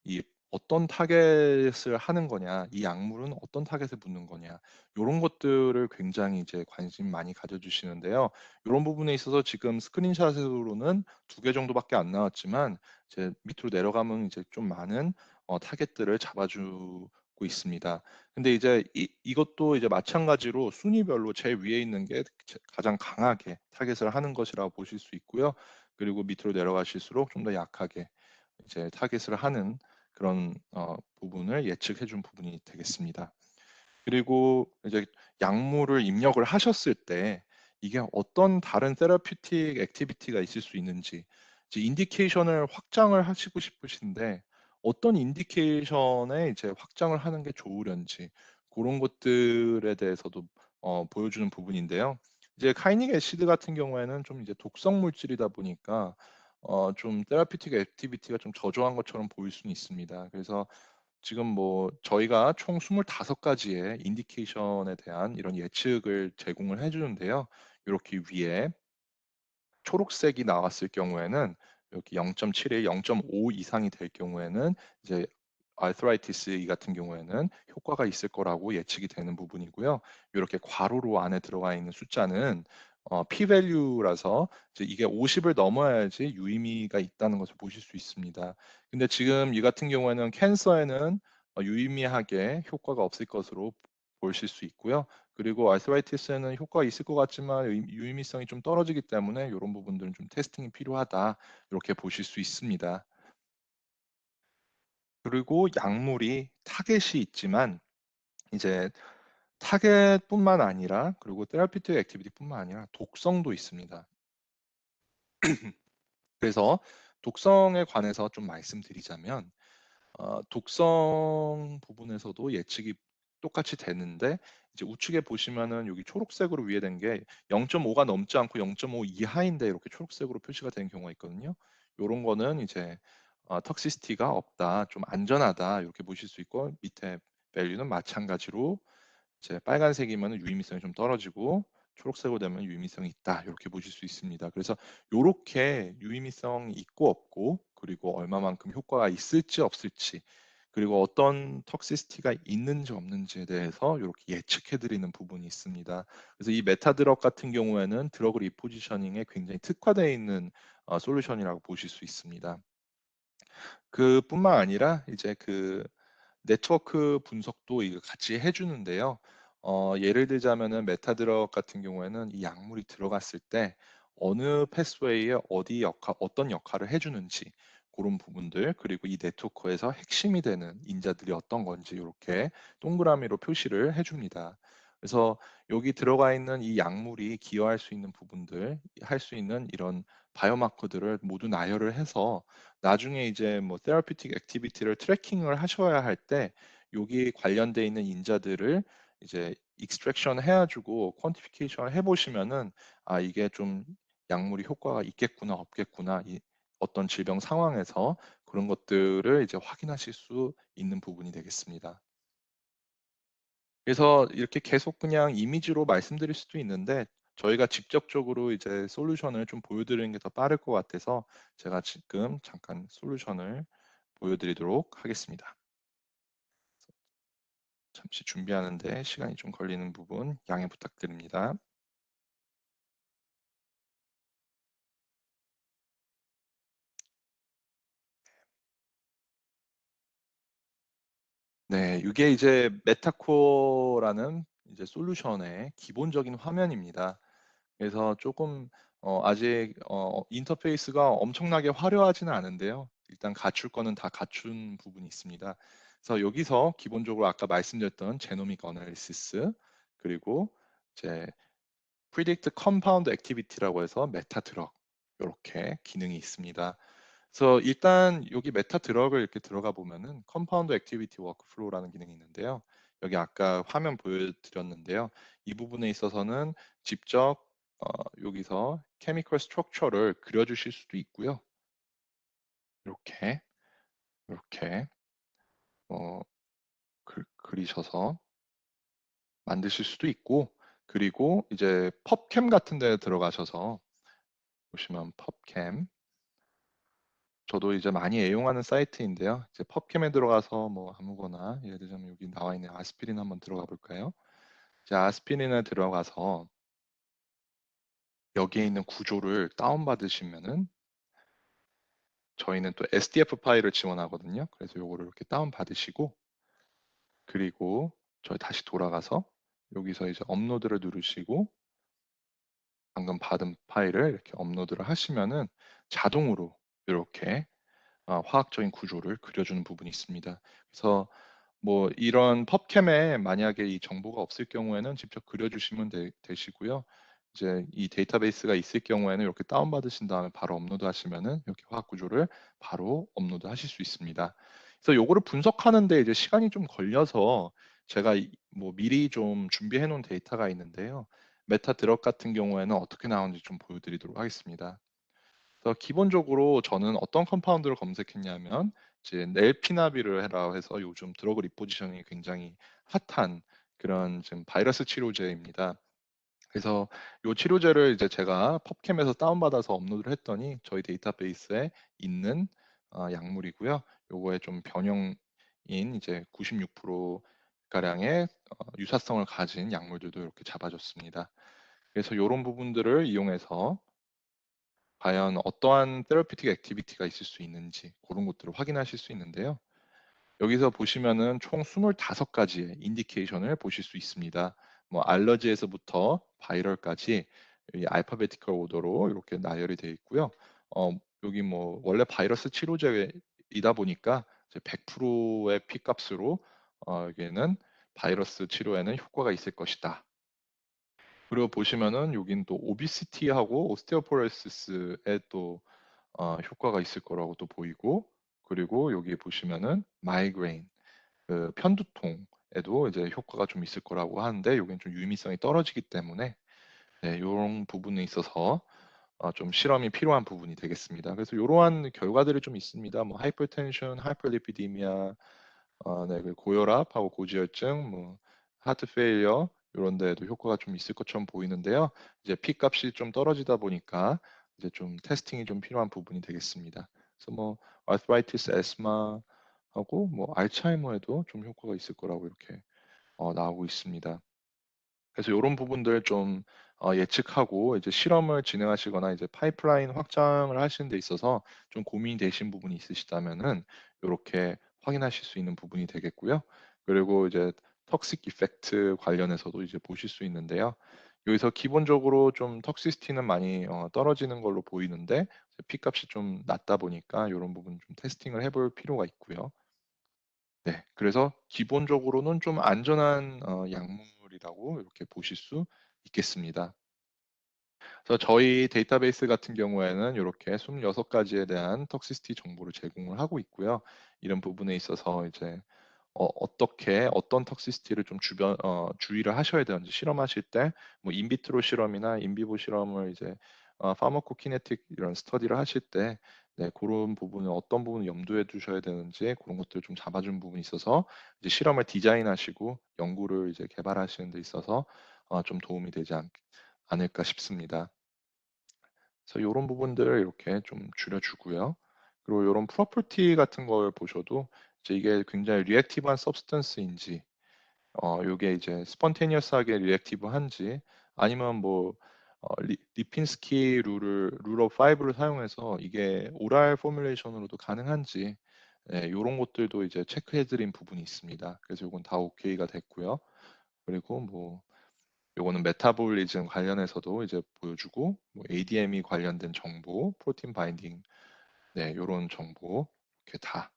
이 어떤 타겟을 하는 거냐, 이 약물은 어떤 타겟에 붙는 거냐, 요런 것들을 굉장히 이제 관심 많이 가져 주시는데요. 요런 부분에 있어서 지금 스크린샷으로는 2개 정도밖에 안 나왔지만 이제 밑으로 내려가면 이제 좀 많은 타겟들을 잡아 주고 있습니다. 근데 이제 이것도 이제 마찬가지로 순위별로 제일 위에 있는 게 가장 강하게 타겟을 하는 것이라고 보실 수 있고요. 그리고 밑으로 내려가실수록 좀 더 약하게 이제 타깃을 하는 그런 부분을 예측해 준 부분이 되겠습니다. 그리고 이제 약물을 입력을 하셨을 때 이게 어떤 다른 테라퓨틱 액티비티가 있을 수 있는지, 이제 인디케이션을 확장을 하시고 싶으신데 어떤 인디케이션에 이제 확장을 하는 게 좋으련지, 그런 것들에 대해서도 보여주는 부분인데요. 이제 카이닉 애시드 같은 경우에는 좀 이제 독성 물질이다 보니까 좀 테라퓨틱 액티비티가 좀 저조한 것처럼 보일 수는 있습니다. 그래서 지금 뭐 저희가 총 25 가지의 인디케이션에 대한 이런 예측을 제공을 해 주는데요. 요렇게 위에 초록색이 나왔을 경우에는 여기 0.71, 0.5 이상이 될 경우에는 이제 아르트라이티스 이 같은 경우에는 효과가 있을 거라고 예측이 되는 부분이고요. 요렇게 괄호로 안에 들어가 있는 숫자는 p value라서 이제 이게 50을 넘어야지 유의미가 있다는 것을 보실 수 있습니다. 근데 지금 이 같은 경우에는 캔서에는 유의미하게 효과가 없을 것으로 보실 수 있고요. 그리고 아스라이티스에는 효과가 있을 것 같지만 유의미성이 좀 떨어지기 때문에 요런 부분들은 좀 테스팅이 필요하다, 이렇게 보실 수 있습니다. 그리고 약물이 타겟이 있지만 이제 타겟뿐만 아니라, 그리고 테라피틱 액티비티뿐만 아니라 독성도 있습니다. 그래서 독성에 관해서 좀 말씀드리자면 독성 부분에서도 예측이 똑같이 되는데, 이제 우측에 보시면은 여기 초록색으로 위에 된 게 0.5가 넘지 않고 0.5 이하인데 이렇게 초록색으로 표시가 되는 경우가 있거든요. 요런 거는 이제 "턱시시티가 없다. 좀 안전하다." 이렇게 보실 수 있고, 밑에 밸류는 마찬가지로 이제 빨간색이면은 유의미성이 좀 떨어지고 초록색으로 되면 유의미성이 있다, 이렇게 보실 수 있습니다. 그래서 요렇게 유의미성이 있고 없고, 그리고 얼마만큼 효과가 있을지 없을지, 그리고 어떤 턱시시티가 있는지 없는지에 대해서 요렇게 예측해 드리는 부분이 있습니다. 그래서 이 메타드럭 같은 경우에는 드러그 리포지셔닝에 굉장히 특화되어 있는 솔루션이라고 보실 수 있습니다. 그뿐만 아니라 이제 네트워크 분석도 이거 같이 해 주는데요. 예를 들자면은 메타드럭 같은 경우에는 이 약물이 들어갔을 때 어느 패스웨이에 어떤 역할을 해 주는지, 그런 부분들, 그리고 이 네트워크에서 핵심이 되는 인자들이 어떤 건지 요렇게 동그라미로 표시를 해 줍니다. 그래서 여기 들어가 있는 이 약물이 기여할 수 있는 부분들, 할 수 있는 이런 바이오마커들을 모두 나열을 해서 나중에 이제 뭐 테라피틱 액티비티를 트래킹을 하셔야 할 때 여기 관련돼 있는 인자들을 이제 익스트랙션 해 가지고 퀀티피케이션을 해 보시면은 '아 이게 좀 약물이 효과가 있겠구나 없겠구나.' 이 어떤 질병 상황에서 그런 것들을 이제 확인하실 수 있는 부분이 되겠습니다. 그래서 이렇게 계속 그냥 이미지로 말씀드릴 수도 있는데 저희가 직접적으로 이제 솔루션을 좀 보여드리는 게 더 빠를 것 같아서 제가 지금 잠깐 솔루션을 보여드리도록 하겠습니다. 잠시 준비하는 데 시간이 좀 걸리는 부분 양해 부탁드립니다. 네. 이게 이제 메타코어라는 이제 솔루션의 기본적인 화면입니다. 그래서 조금 아직 인터페이스가 엄청나게 화려하지는 않은데요. 일단 갖출 거는 다 갖춘 부분이 있습니다. 그래서 여기서 기본적으로 아까 말씀드렸던 제노믹 어널리시스, 그리고 이제 프리딕트 컴파운드 액티비티라고 해서 메타 드럭, 요렇게 기능이 있습니다. 그래서 일단 여기 메타 드럭을 이렇게 들어가 보면은 컴파운드 액티비티 워크플로우라는 기능이 있는데요. 여기 아까 화면 보여드렸는데요. 이 부분에 있어서는 직접 여기서 케미컬 스트럭처를 그려주실 수도 있고요. 이렇게 이렇게 어, 그리셔서 만드실 수도 있고, 그리고 이제 펍캠 같은 데 들어가셔서 보시면 펍캠, 저도 이제 많이 애용하는 사이트인데요. 이제 펍캠에 들어가서 뭐 아무거나 예를 들자면 여기 나와 있는 아스피린 한번 들어가 볼까요? 이제 아스피린에 들어가서 여기에 있는 구조를 다운받으시면은 저희는 또 SDF 파일을 지원하거든요. 그래서 요거를 이렇게 다운받으시고, 그리고 저희 다시 돌아가서 여기서 이제 업로드를 누르시고 방금 받은 파일을 이렇게 업로드를 하시면은 자동으로 이렇게 화학적인 구조를 그려주는 부분이 있습니다. 그래서 뭐 이런 펍캠에 만약에 이 정보가 없을 경우에는 직접 그려주시면 되시고요. 이제 이 데이터베이스가 있을 경우에는 이렇게 다운받으신 다음에 바로 업로드하시면은 이렇게 화학 구조를 바로 업로드하실 수 있습니다. 그래서 요거를 분석하는데 이제 시간이 좀 걸려서 제가 뭐 미리 좀 준비해 놓은 데이터가 있는데요. 메타 드럭 같은 경우에는 어떻게 나오는지 좀 보여드리도록 하겠습니다. 그래서 기본적으로 저는 어떤 컴파운드를 검색했냐면 이제 넬피나비르라 해서 요즘 드러그 리포지션이 굉장히 핫한 그런 지금 바이러스 치료제입니다. 그래서 이 치료제를 이제 제가 펍캠에서 다운받아서 업로드를 했더니 저희 데이터베이스에 있는 약물이고요. 요거에 좀 변형인 이제 96% 가량의 유사성을 가진 약물들도 이렇게 잡아줬습니다. 그래서 이런 부분들을 이용해서 과연 어떠한 테라피틱 액티비티가 있을 수 있는지 그런 것들을 확인하실 수 있는데요. 여기서 보시면은 총 25가지의 인디케이션을 보실 수 있습니다. 뭐 알러지에서부터 바이럴까지 이 알파베티컬 오더로 이렇게 나열이 되어 있고요. 어, 여기 뭐 원래 바이러스 치료제이다 보니까 이제 100%의 피 값으로 여기에는 바이러스 치료에는 효과가 있을 것이다. 그리고 보시면은 여긴 또 오비시티하고 오스테오포로시스에 또 효과가 있을 거라고 또 보이고, 그리고 여기 보시면은 마이그레인, 그 편두통에도 이제 효과가 좀 있을 거라고 하는데 여기는 좀 유의미성이 떨어지기 때문에 네, 이런 부분에 있어서 좀 실험이 필요한 부분이 되겠습니다. 그래서 이러한 결과들이 좀 있습니다. 뭐 하이퍼텐션, 하이퍼리피디미아, 네, 그 고혈압하고 고지혈증, 뭐 하트 페일리어 이런 데에도 효과가 좀 있을 것처럼 보이는데요. 이제 피 값이 좀 떨어지다 보니까 이제 좀 테스팅이 좀 필요한 부분이 되겠습니다. 그래서 뭐 아르트라이티스, 에스마 하고 뭐 알츠하이머에도 좀 효과가 있을 거라고 이렇게 나오고 있습니다. 그래서 요런 부분들 좀 예측하고 이제 실험을 진행하시거나 이제 파이프라인 확장을 하시는 데 있어서 좀 고민이 되신 부분이 있으시다면은 요렇게 확인하실 수 있는 부분이 되겠고요. 그리고 이제 턱식 이펙트 관련해서도 이제 보실 수 있는데요. 여기서 기본적으로 좀 턱시시티는 많이 떨어지는 걸로 보이는데 P값이 좀 낮다 보니까 요런 부분 좀 테스팅을 해볼 필요가 있고요. 네. 그래서 기본적으로는 좀 안전한 약물이라고 이렇게 보실 수 있겠습니다. 그래서 저희 데이터베이스 같은 경우에는 이렇게 26가지에 대한 톡시시티 정보를 제공을 하고 있고요. 이런 부분에 있어서 이제 어떻게 어떤 톡시시티를 좀 주의를 하셔야 되는지 실험하실 때 뭐 인비트로 실험이나 인비보 실험을 이제 파마코키네틱 이런 스터디를 하실 때 네, 그런 부분은 어떤 부분을 염두에 두셔야 되는지 그런 것들을 좀 잡아준 부분이 있어서 이제 실험을 디자인하시고 연구를 이제 개발하시는 데 있어서 좀 도움이 되지 않을까 싶습니다. 그래서 요런 부분들을 이렇게 좀 줄여주고요. 그리고 요런 프로퍼티 같은 걸 보셔도 이제 이게 굉장히 리액티브한 서브스턴스인지 요게 이제 스폰테니어스하게 리액티브한지 아니면 뭐 리핀스키 룰 오브 5를 사용해서 이게 오랄 포뮬레이션으로도 가능한지 예, 요런 것들도 이제 체크해 드린 부분이 있습니다. 그래서 요건 다 오케이가 됐고요. 그리고 뭐 요거는 메타볼리즘 관련해서도 이제 보여주고, 뭐 ADME 관련된 정보, 프로틴 바인딩, 네, 요런 정보 이렇게 다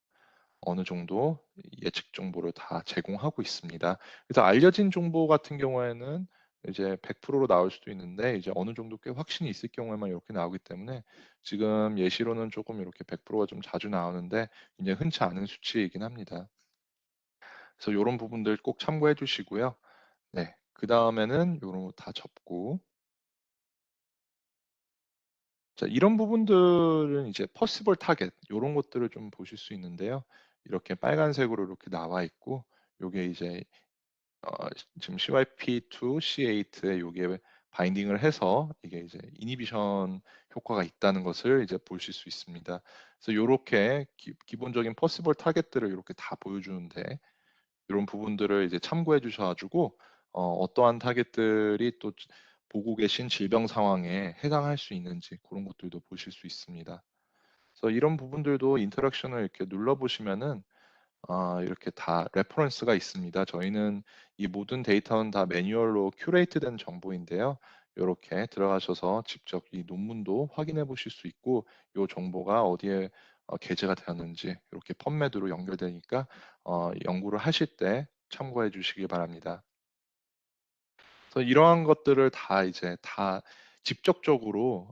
어느 정도 예측 정보를 다 제공하고 있습니다. 그래서 알려진 정보 같은 경우에는 이제 100%로 나올 수도 있는데, 이제 어느 정도 꽤 확신이 있을 경우에만 이렇게 나오기 때문에, 지금 예시로는 조금 이렇게 100%가 좀 자주 나오는데 이제 흔치 않은 수치이긴 합니다. 그래서 요런 부분들 꼭 참고해 주시고요. 네. 그다음에는 요런 거 다 접고, 자, 이런 부분들은 이제 possible target 요런 것들을 좀 보실 수 있는데요. 이렇게 빨간색으로 이렇게 나와 있고, 요게 이제 지금 CYP2, C8에 요게 바인딩을 해서 이게 이제 이니비션 효과가 있다는 것을 이제 보실 수 있습니다. 그래서 요렇게 기본적인 possible target들을 이렇게 다 보여주는데, 이런 부분들을 이제 참고해 주셔 가지고 어떠한 타겟들이 또 보고 계신 질병 상황에 해당할 수 있는지 그런 것들도 보실 수 있습니다. 그래서 이런 부분들도 인터랙션을 이렇게 눌러 보시면은 이렇게 다 레퍼런스가 있습니다. 저희는 이 모든 데이터는 다 매뉴얼로 큐레이트된 정보인데요. 이렇게 들어가셔서 직접 이 논문도 확인해 보실 수 있고, 이 정보가 어디에 게재가 되었는지 이렇게 펀메드로 연결되니까 연구를 하실 때 참고해 주시기 바랍니다. 그래서 이러한 것들을 다 이제 다 직접적으로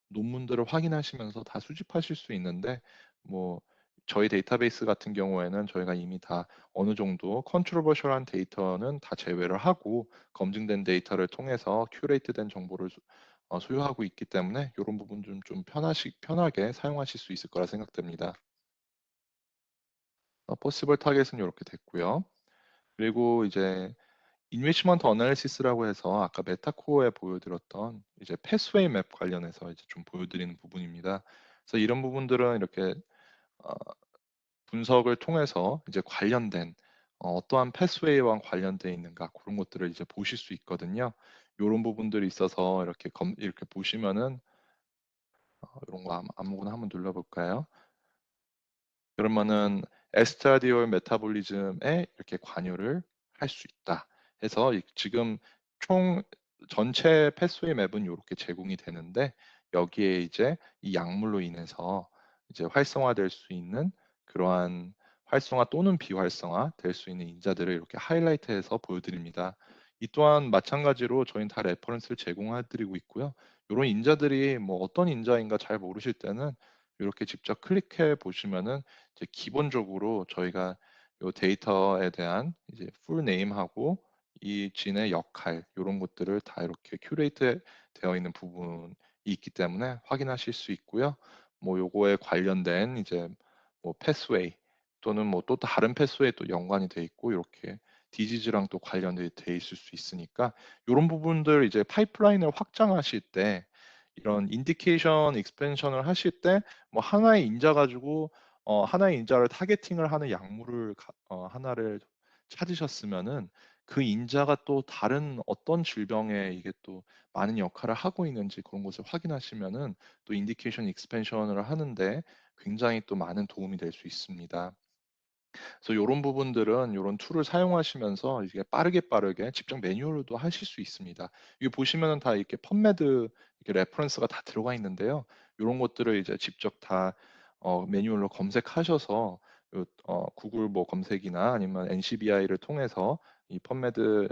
논문들을 확인하시면서 다 수집하실 수 있는데, 뭐 저희 데이터베이스 같은 경우에는 저희가 이미 다 어느 정도 컨트로버셜한 데이터는 다 제외를 하고 검증된 데이터를 통해서 큐레이트된 정보를 소유하고 있기 때문에 이런 부분 좀 편하게 사용하실 수 있을 거라 생각됩니다. 포시블 타겟은 이렇게 됐고요. 그리고 이제 인리치먼트 어널리시스라고 해서 아까 메타코어에 보여드렸던 이제 패스웨이 맵 관련해서 이제 좀 보여드리는 부분입니다. 그래서 이런 부분들은 이렇게 어, 분석을 통해서 이제 관련된 어떠한 패스웨이와 관련되어 있는가 그런 것들을 이제 보실 수 있거든요. 이런 부분들이 있어서 이렇게 보시면은 이런 거 아무거나 한번 눌러볼까요? 그러면은 에스트라디올 메타볼리즘에 이렇게 관여를 할 수 있다 해서 지금 총 전체 패스웨이 맵은 이렇게 제공이 되는데, 여기에 이제 이 약물로 인해서 이제 활성화될 수 있는 그러한 활성화 또는 비활성화 될 수 있는 인자들을 이렇게 하이라이트해서 보여드립니다. 이 또한 마찬가지로 저희는 다 레퍼런스를 제공해 드리고 있고요. 이런 인자들이 뭐 어떤 인자인가 잘 모르실 때는 이렇게 직접 클릭해 보시면은 이제 기본적으로 저희가 요 데이터에 대한 이제 풀 네임하고 이 진의 역할 요런 것들을 다 이렇게 큐레이트 되어 있는 부분이 있기 때문에 확인하실 수 있고요. 뭐 요거에 관련된 이제 뭐 패스웨이 또는 뭐 또 다른 패스웨이 또 연관이 돼 있고, 이렇게 디지즈랑 또 관련돼 있을 수 있으니까 요런 부분들 이제 파이프라인을 확장하실 때, 이런 인디케이션 익스펜션을 하실 때 뭐 하나의 인자 가지고 하나의 인자를 타겟팅을 하는 약물을 하나를 찾으셨으면은 그 인자가 또 다른 어떤 질병에 이게 또 많은 역할을 하고 있는지 그런 것을 확인하시면은 또 인디케이션 익스펜션을 하는데 굉장히 또 많은 도움이 될 수 있습니다. 그래서 요런 부분들은 요런 툴을 사용하시면서 이게 빠르게 직접 매뉴얼로도 하실 수 있습니다. 이게 보시면은 다 이렇게 펀메드 이렇게 레퍼런스가 다 들어가 있는데요. 요런 것들을 이제 직접 다 매뉴얼로 검색하셔서 구글 뭐 검색이나 아니면 NCBI를 통해서 이 펀메드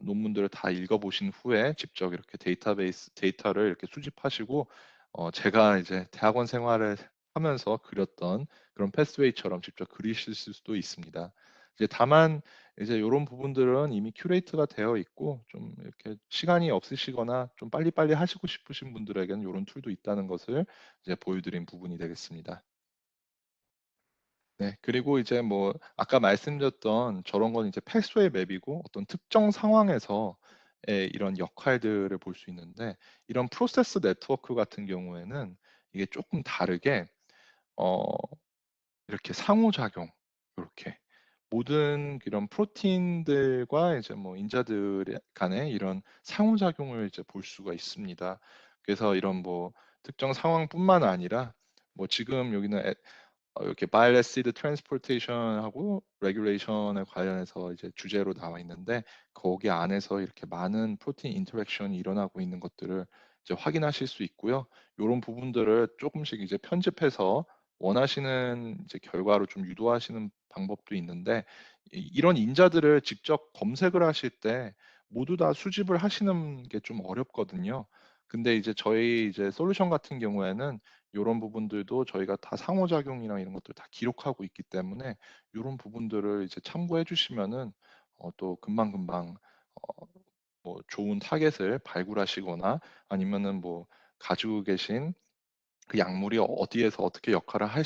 논문들을 다 읽어보신 후에 직접 이렇게 데이터베이스 데이터를 이렇게 수집하시고, 제가 이제 대학원 생활을 하면서 그렸던 그런 패스웨이처럼 직접 그리실 수도 있습니다. 이제 다만 이제 이런 부분들은 이미 큐레이트가 되어 있고, 좀 이렇게 시간이 없으시거나 좀 빨리빨리 하시고 싶으신 분들에게는 이런 툴도 있다는 것을 이제 보여드린 부분이 되겠습니다. 네. 그리고 이제 뭐 아까 말씀드렸던 저런 건 이제 패스웨이 맵이고, 어떤 특정 상황에서의 이런 역할들을 볼 수 있는데, 이런 프로세스 네트워크 같은 경우에는 이게 조금 다르게 어 이렇게 상호작용, 요렇게 모든 이런 프로틴들과 이제 뭐 인자들 간의 이런 상호작용을 이제 볼 수가 있습니다. 그래서 이런 뭐 특정 상황뿐만 아니라 뭐 지금 여기는 이렇게 Bioacid Transportation하고 Regulation에 관련해서 이제 주제로 나와 있는데 거기 안에서 이렇게 많은 프로틴 인터랙션이 일어나고 있는 것들을 이제 확인하실 수 있고요. 요런 부분들을 쪼금씩 이제 편집해서 원하시는 이제 결과로 좀 유도하시는 방법도 있는데 이런 인자들을 직접 검색을 하실 때 모두 다 수집을 하시는 게 좀 어렵거든요. 근데 이제 저희 이제 솔루션 같은 경우에는 요런 부분들도 저희가 다 상호작용이랑 이런 것들을 다 기록하고 있기 때문에 요런 부분들을 이제 참고해 주시면은 또 금방금방 어 뭐 좋은 타겟을 발굴하시거나 아니면은 뭐 가지고 계신 그 약물이 어디에서 어떻게 역할을 할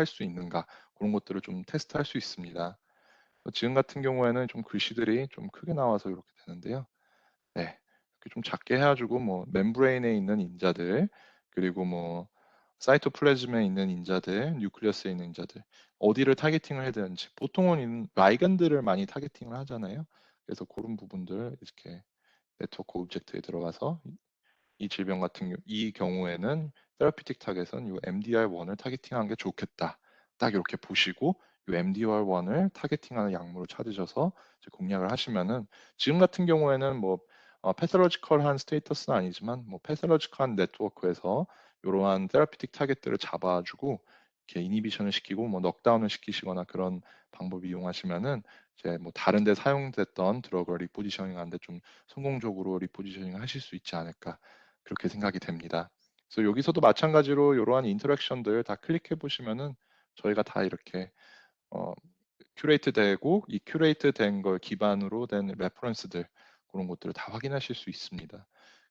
수 있는가 고런 것들을 좀 테스트할 수 있습니다. 지금 같은 경우에는 좀 글씨들이 좀 크게 나와서 이렇게 되는데요. 네. 이렇게 좀 작게 해 가지고 뭐 멤브레인에 있는 인자들 그리고 뭐 사이토플래즘에 있는 인자들, 뉴클리어스에 있는 인자들 어디를 타겟팅을 해야 되는지 보통은 라이간드를 많이 타겟팅을 하잖아요. 그래서 고런 부분들 이렇게 네트워크 오브젝트에 들어가서 이 질병 같은 이 경우에는 테라피틱 타겟은 요 MDR1을 타겟팅하는 게 좋겠다. 딱 이렇게 보시고 요 MDR1을 타겟팅하는 약물을 찾으셔서 이제 공략을 하시면은 지금 같은 경우에는 뭐 패솔로지컬한 스테이터스는 아니지만 뭐 패솔로지컬한 네트워크에서 요러한 테라피틱 타겟들을 잡아주고 이렇게 이니비션을 시키고 뭐 넉다운을 시키시거나 그런 방법 이용하시면은 이제 뭐 다른 데 사용됐던 드러그를 리포지셔닝 하는데 좀 성공적으로 리포지셔닝 하실 수 있지 않을까 그렇게 생각이 됩니다. 그래서 여기서도 마찬가지로 이러한 인터랙션들 다 클릭해 보시면은 저희가 다 이렇게 어, 큐레이트 되고 이 큐레이트 된 걸 기반으로 된 레퍼런스들 그런 것들을 다 확인하실 수 있습니다.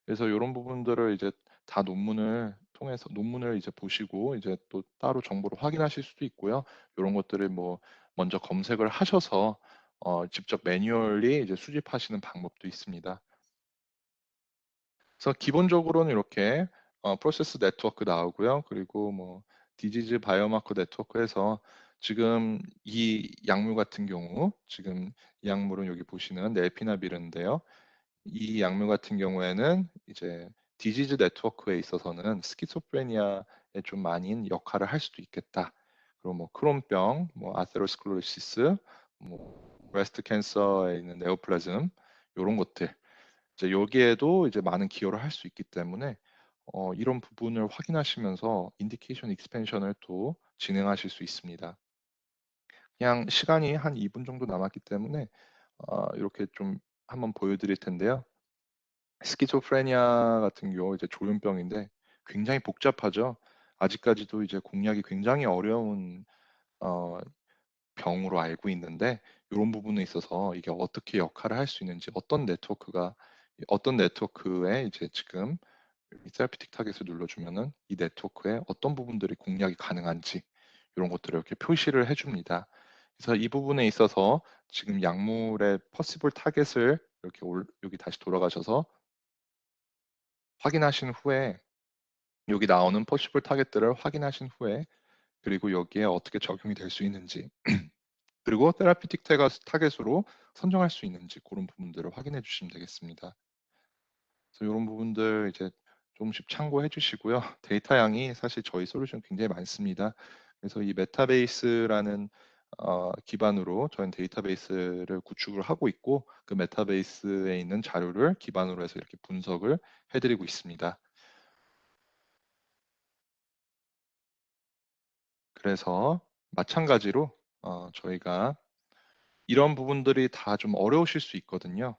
그래서 이런 부분들을 이제 다 논문을 통해서 논문을 이제 보시고 이제 또 따로 정보를 확인하실 수도 있고요. 이런 것들을 뭐 먼저 검색을 하셔서 직접 매뉴얼리 이제 수집하시는 방법도 있습니다. 그래서 기본적으로는 이렇게 프로세스 네트워크 나오고요. 그리고 뭐 디지즈 바이오마커 네트워크 해서 지금 이 약물 같은 경우 지금 이 약물은 여기 보시는 넬피나빌인데요. 이 약물 같은 경우에는 이제 디지즈 네트워크에 있어서는 스키조프레니아에 좀 많은 역할을 할 수도 있겠다. 그리고 뭐 크론병, 뭐 아테로스클로로시스, 뭐 브레스트 캔서에 있는 네오플라즘 요런 것들 이제 여기에도 이제 많은 기여를 할 수 있기 때문에 이런 부분을 확인하시면서 인디케이션 익스펜션을 또 진행하실 수 있습니다. 그냥 시간이 한 2분 정도 남았기 때문에 이렇게 좀 한번 보여드릴 텐데요. 스키조프레니아 같은 경우 이제 조현병인데 굉장히 복잡하죠. 아직까지도 이제 공략이 굉장히 어려운 어, 병으로 알고 있는데 이런 부분에 있어서 이게 어떻게 역할을 할 수 있는지 어떤 네트워크에 이제 지금 이 세라피틱 타겟을 눌러주면은 이 네트워크에 어떤 부분들이 공략이 가능한지 이런 것들을 이렇게 표시를 해줍니다. 그래서 이 부분에 있어서 지금 약물의 퍼시블 타겟을 이렇게 여기 다시 돌아가셔서 확인하신 후에 여기 나오는 퍼시블 타겟들을 확인하신 후에 그리고 여기에 어떻게 적용이 될 수 있는지 그리고 테라피틱 타겟으로 선정할 수 있는지 그런 부분들을 확인해 주시면 되겠습니다. 그래서 이런 부분들 이제 조금씩 참고해 주시고요. 데이터 양이 사실 저희 솔루션 굉장히 많습니다. 그래서 이 메타베이스라는 기반으로 저희는 데이터베이스를 구축을 하고 있고 그 메타베이스에 있는 자료를 기반으로 해서 이렇게 분석을 해드리고 있습니다. 그래서 마찬가지로 저희가 이런 부분들이 다 좀 어려우실 수 있거든요.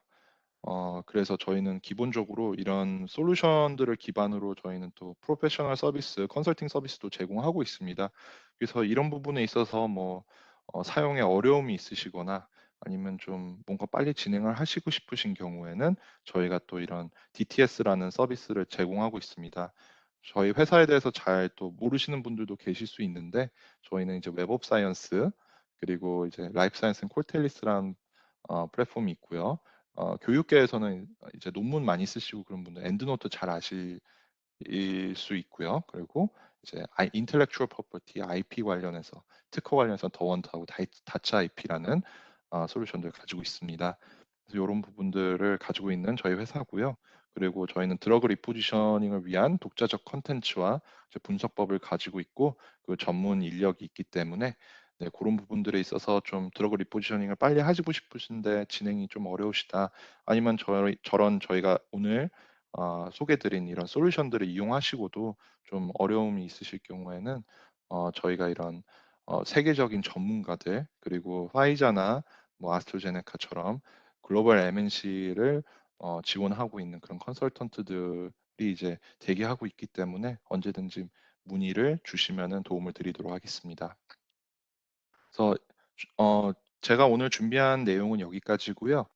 그래서 저희는 기본적으로 이런 솔루션들을 기반으로 저희는 또 프로페셔널 서비스, 컨설팅 서비스도 제공하고 있습니다. 그래서 이런 부분에 있어서 뭐 사용에 어려움이 있으시거나 아니면 좀 뭔가 빨리 진행을 하시고 싶으신 경우에는 저희가 또 이런 DTS라는 서비스를 제공하고 있습니다. 저희 회사에 대해서 잘 또 모르시는 분들도 계실 수 있는데 저희는 이제 웹 오브 사이언스 그리고 이제 라이프 사이언스 콜텔리스라는 플랫폼이 있고요. 교육계에서는 이제 논문 많이 쓰시고 그런 분들 엔드노트 잘 아실 수 있고요. 그리고 이제 인텔렉추얼 프로퍼티 IP 관련해서 특허 관련해서 더원트하고 다치 IP라는 솔루션들 가지고 있습니다. 그래서 이런 부분들을 가지고 있는 저희 회사고요. 그리고 저희는 드러그 리포지셔닝을 위한 독자적 콘텐츠와 이제 분석법을 가지고 있고 그 전문 인력이 있기 때문에 네 고런 부분들에 있어서 좀 드러그 리포지셔닝을 빨리 하시고 싶으신데 진행이 좀 어려우시다. 아니면 저런 저희가 오늘 소개 드린 이런 솔루션들을 이용하시고도 좀 어려움이 있으실 경우에는 저희가 이런 세계적인 전문가들 그리고 화이자나 뭐 아스트라제네카처럼 글로벌 MNC를 지원하고 있는 그런 컨설턴트들이 이제 대기하고 있기 때문에 언제든지 문의를 주시면은 도움을 드리도록 하겠습니다. 그래서 주 제가 오늘 준비한 내용은 여기까지고요.